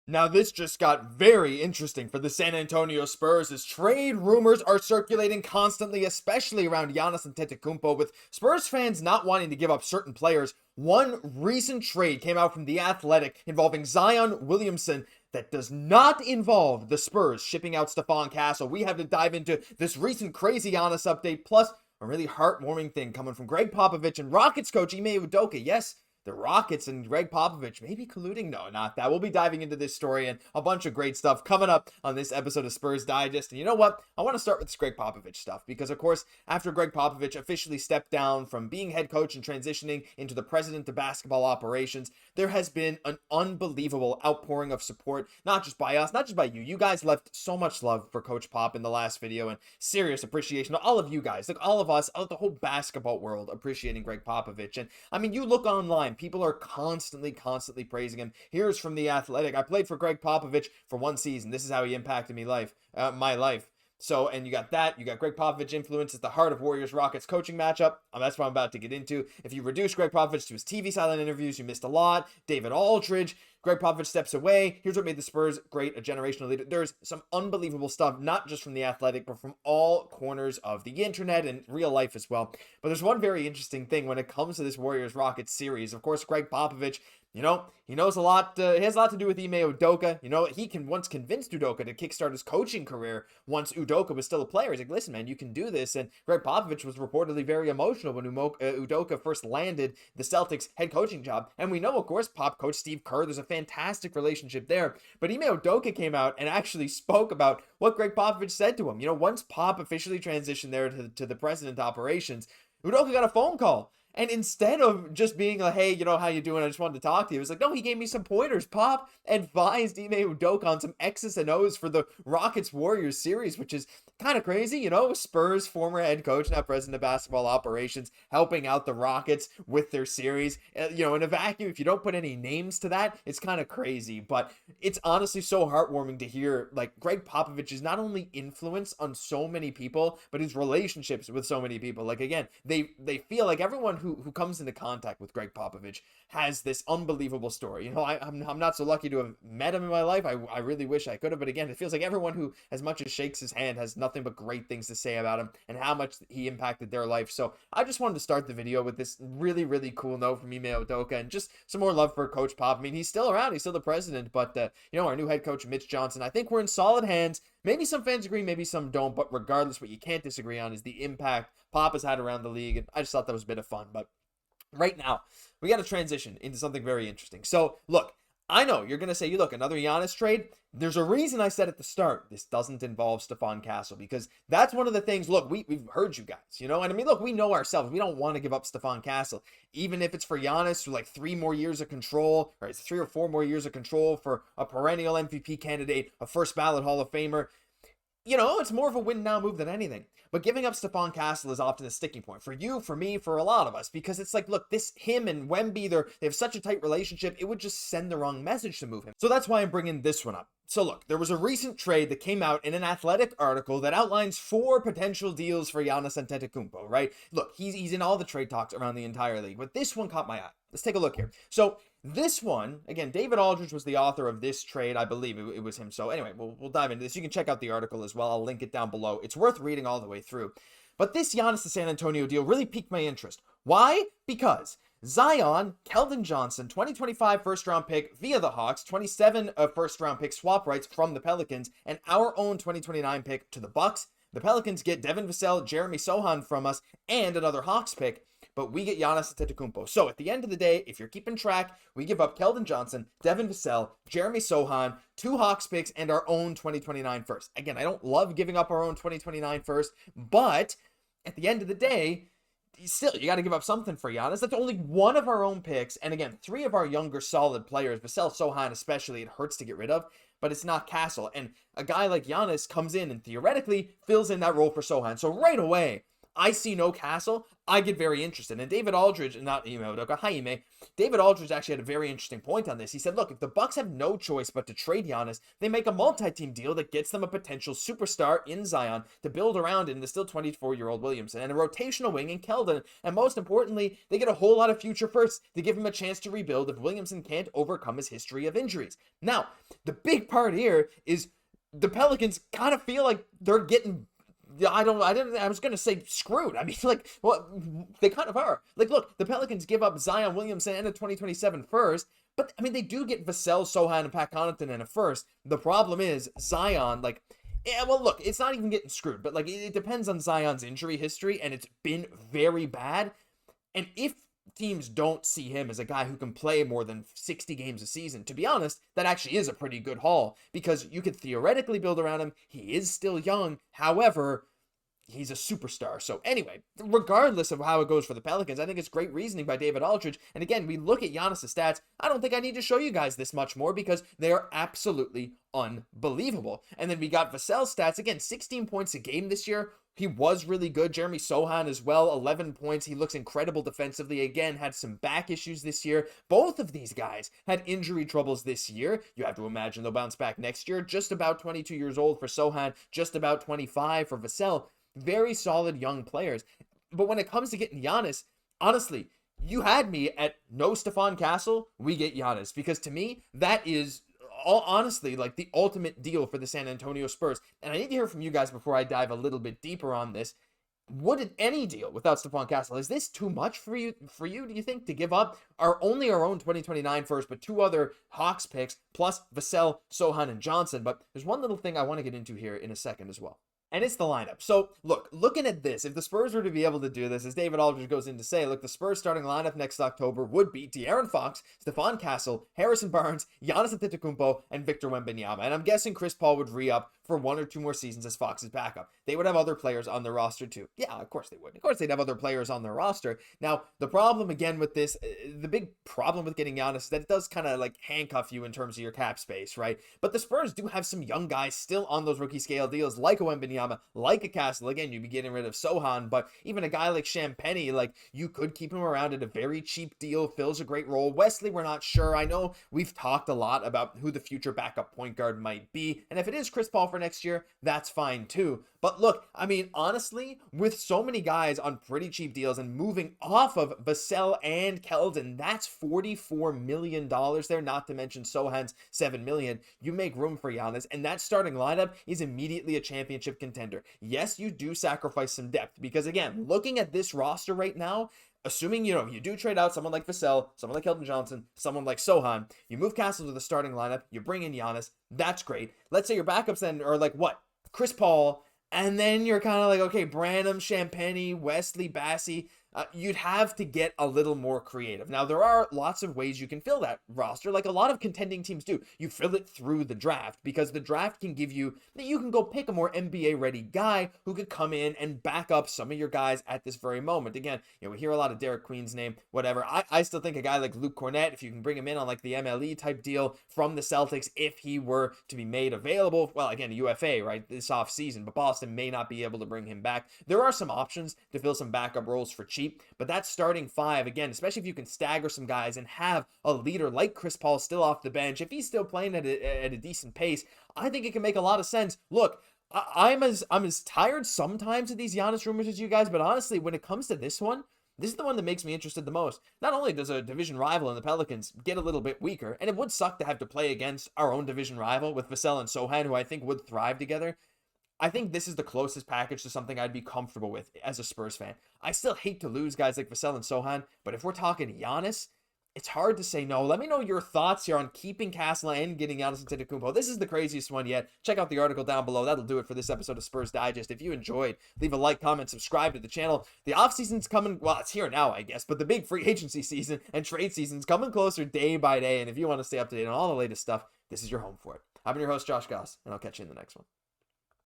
Now, this just got very interesting for the San Antonio Spurs as trade rumors are circulating constantly, especially around Giannis Antetokounmpo, with Spurs fans not wanting to give up certain players. One recent trade came out from The Athletic involving Zion Williamson that does not involve the Spurs shipping out Stephon Castle. We have to dive into this recent crazy Giannis update, plus a really heartwarming thing coming from Gregg Popovich and Rockets coach Ime Udoka. Yes, the Rockets and Gregg Popovich maybe colluding. No, not that. We'll be diving into this story and a bunch of great stuff coming up on this episode of Spurs Digest. And you know what? I want to start with this Gregg Popovich stuff because, of course, after Gregg Popovich officially stepped down from being head coach and transitioning into the president of basketball operations, there has been an unbelievable outpouring of support, not just by us, not just by you. You guys left so much love for Coach Pop in the last video and serious appreciation to all of you guys, like all of us, the whole basketball world appreciating Gregg Popovich. And I mean, you look online, people are constantly praising him. Here's from The Athletic. I played for Gregg Popovich for one season. This is how he impacted my life. So, and you got that. You got Gregg Popovich influence at the heart of Warriors-Rockets coaching matchup. That's what I'm about to get into. If you reduce Gregg Popovich to his TV silent interviews, you missed a lot. David Aldridge. Gregg Popovich steps away. Here's what made the Spurs great, a generational leader. There's some unbelievable stuff, not just from The Athletic, but from all corners of the internet and real life as well. But there's one very interesting thing when it comes to this Warriors-Rockets series. Of course, Gregg Popovich, he knows a lot. He has a lot to do with Ime Udoka. He once convinced Udoka to kickstart his coaching career once Udoka was still a player. He's like, listen, man, you can do this. And Gregg Popovich was reportedly very emotional when Udoka first landed the Celtics head coaching job. And we know, of course, Pop coach Steve Kerr, there's a fantastic relationship there. But Ime Udoka came out and actually spoke about what Gregg Popovich said to him. Once Pop officially transitioned there to the president operations, Udoka got a phone call. And instead of just being like, hey, how you doing? I just wanted to talk to you. It was like, no, he gave me some pointers. Pop advised Ime Udoka on some X's and O's for the Rockets-Warriors series, which is kind of crazy. Spurs former head coach, now president of basketball operations, helping out the Rockets with their series. In a vacuum, if you don't put any names to that, it's kind of crazy. But it's honestly so heartwarming to hear, like, Gregg Popovich's not only influence on so many people, but his relationships with so many people. Like, again, they feel like everyone who comes into contact with Gregg Popovich has this unbelievable story. I'm not so lucky to have met him in my life. I really wish I could have, but again, it feels like everyone who as much as shakes his hand has nothing but great things to say about him and how much he impacted their life. So I just wanted to start the video with this really cool note from Ime Udoka and just some more love for Coach Pop. I mean, he's still around, he's still the president, but our new head coach Mitch Johnson, I think we're in solid hands. Maybe some fans agree, maybe some don't, but regardless, what you can't disagree on is the impact Pop has had around the league, and I just thought that was a bit of fun. But right now, we got to transition into something very interesting. So, look, I know you're going to say, look, another Giannis trade. There's a reason I said at the start, this doesn't involve Stephon Castle, because that's one of the things, look, we've heard you guys, and I mean, look, we know ourselves, we don't want to give up Stephon Castle, even if it's for Giannis for like 3 more years of control, or it's 3 or 4 more years of control for a perennial MVP candidate, a first ballot Hall of Famer. It's more of a win now move than anything. But giving up Stephon Castle is often a sticking point for you, for me, for a lot of us, because it's like, look, him and Wemby, they have such a tight relationship, it would just send the wrong message to move him. So that's why I'm bringing this one up. So look, there was a recent trade that came out in an Athletic article that outlines 4 potential deals for Giannis Antetokounmpo, right? Look, he's in all the trade talks around the entire league, but this one caught my eye. Let's take a look here. So this one, again, David Aldridge was the author of this trade. I believe it was him. So anyway, we'll dive into this. You can check out the article as well. I'll link it down below. It's worth reading all the way through. But this Giannis to San Antonio deal really piqued my interest. Why? Because Zion, Keldon Johnson, 2025 first-round pick via the Hawks, 27 first-round pick swap rights from the Pelicans, and our own 2029 pick to the Bucks. The Pelicans get Devin Vassell, Jeremy Sochan from us, and another Hawks pick, but we get Giannis Antetokounmpo. So at the end of the day, if you're keeping track, we give up Keldon Johnson, Devin Vassell, Jeremy Sochan, 2 Hawks picks, and our own 2029 first. Again, I don't love giving up our own 2029 first, but at the end of the day, still, you got to give up something for Giannis. That's only one of our own picks. And again, 3 of our younger solid players, Vassell, Sochan especially, it hurts to get rid of, but it's not Castle. And a guy like Giannis comes in and theoretically fills in that role for Sochan. So right away, I see no Castle, I get very interested. And David Aldridge, not Ime Udoka, hi Ime. David Aldridge actually had a very interesting point on this. He said, look, if the Bucks have no choice but to trade Giannis, they make a multi-team deal that gets them a potential superstar in Zion to build around in the still 24-year-old Williamson and a rotational wing in Keldon. And most importantly, they get a whole lot of future firsts to give him a chance to rebuild if Williamson can't overcome his history of injuries. Now, the big part here is the Pelicans kind of feel like they're getting, I was going to say screwed. I mean, like, well, they kind of are. Like, look, the Pelicans give up Zion Williamson and a 2027 first, but, I mean, they do get Vassell, Sochan, and Pat Connaughton in a first. The problem is Zion, like, yeah, well, look, it's not even getting screwed, but, like, it depends on Zion's injury history, and it's been very bad. And if teams don't see him as a guy who can play more than 60 games a season, to be honest, that actually is a pretty good haul because you could theoretically build around him. He is still young. However, he's a superstar. So anyway, regardless of how it goes for the Pelicans, I think it's great reasoning by David Aldridge. And again, we look at Giannis' stats. I don't think I need to show you guys this much more because they are absolutely unbelievable. And then we got Vassell's stats. Again, 16 points a game this year. He was really good. Jeremy Sochan as well, 11 points. He looks incredible defensively. Again, had some back issues this year. Both of these guys had injury troubles this year. You have to imagine they'll bounce back next year. Just about 22 years old for Sochan, just about 25 for Vassell. Very solid young players. But when it comes to getting Giannis, honestly, you had me at no Stephon Castle, we get Giannis. Because to me, that is honestly like the ultimate deal for the San Antonio Spurs. And I need to hear from you guys before I dive a little bit deeper on this. Would any deal without Stephon Castle, is this too much for you, do you think, to give up our own 2029 first, but 2 other Hawks picks, plus Vassell, Sochan, and Johnson? But there's one little thing I want to get into here in a second as well. And it's the lineup. So, look, looking at this, if the Spurs were to be able to do this, as David Aldridge goes in to say, look, the Spurs starting lineup next October would be De'Aaron Fox, Stephon Castle, Harrison Barnes, Giannis Antetokounmpo, and Victor Wembanyama. And I'm guessing Chris Paul would re-up for 1 or 2 more seasons as Fox's backup. They would have other players on their roster too. Yeah, of course they would. Of course they'd have other players on their roster. Now, the problem again with this, the big problem with getting Giannis is that it does kind of like handcuff you in terms of your cap space, right? But the Spurs do have some young guys still on those rookie scale deals, like a Wembanyama, like a Castle. Again, you'd be getting rid of Sochan, but even a guy like Champagnie, like you could keep him around at a very cheap deal, fills a great role. Wesley, we're not sure. I know we've talked a lot about who the future backup point guard might be, and if it is Chris Paul for next year, that's fine too. But look, I mean, honestly, with so many guys on pretty cheap deals and moving off of Vassell and Keldon, that's $44 million there, not to mention Sochan's $7 million. You make room for Giannis, and that starting lineup is immediately a championship contender. Yes, you do sacrifice some depth, because again, looking at this roster right now, assuming, you do trade out someone like Vassell, someone like Keldon Johnson, someone like Sochan, you move Castle to the starting lineup, you bring in Giannis, that's great. Let's say your backups then are like, what? Chris Paul, and then you're kind of like, okay, Branham, Champagnie, Wesley, Bassey. You'd have to get a little more creative. Now, there are lots of ways you can fill that roster, like a lot of contending teams do. You fill it through the draft, because the draft can give you, you can go pick a more NBA-ready guy who could come in and back up some of your guys at this very moment. Again, we hear a lot of Derek Queen's name, whatever. I still think a guy like Luke Cornett, if you can bring him in on like the MLE type deal from the Celtics, if he were to be made available, well, again, a UFA, right, this offseason, but Boston may not be able to bring him back. There are some options to fill some backup roles for cheap. But that starting 5, again, especially if you can stagger some guys and have a leader like Chris Paul still off the bench, if he's still playing at a decent pace, I think it can make a lot of sense. Look, I'm as tired sometimes of these Giannis rumors as you guys, but honestly, when it comes to this one, this is the one that makes me interested the most. Not only does a division rival in the Pelicans get a little bit weaker, and it would suck to have to play against our own division rival with Vassell and Sochan, who I think would thrive together, I think this is the closest package to something I'd be comfortable with as a Spurs fan. I still hate to lose guys like Vassell and Sochan, but if we're talking Giannis, it's hard to say no. Let me know your thoughts here on keeping Castle and getting Giannis Antetokounmpo. This is the craziest one yet. Check out the article down below. That'll do it for this episode of Spurs Digest. If you enjoyed, leave a like, comment, subscribe to the channel. The offseason's coming, well, it's here now, I guess, but the big free agency season and trade season's coming closer day by day, and if you want to stay up to date on all the latest stuff, this is your home for it. I've been your host, Josh Gosse, and I'll catch you in the next one.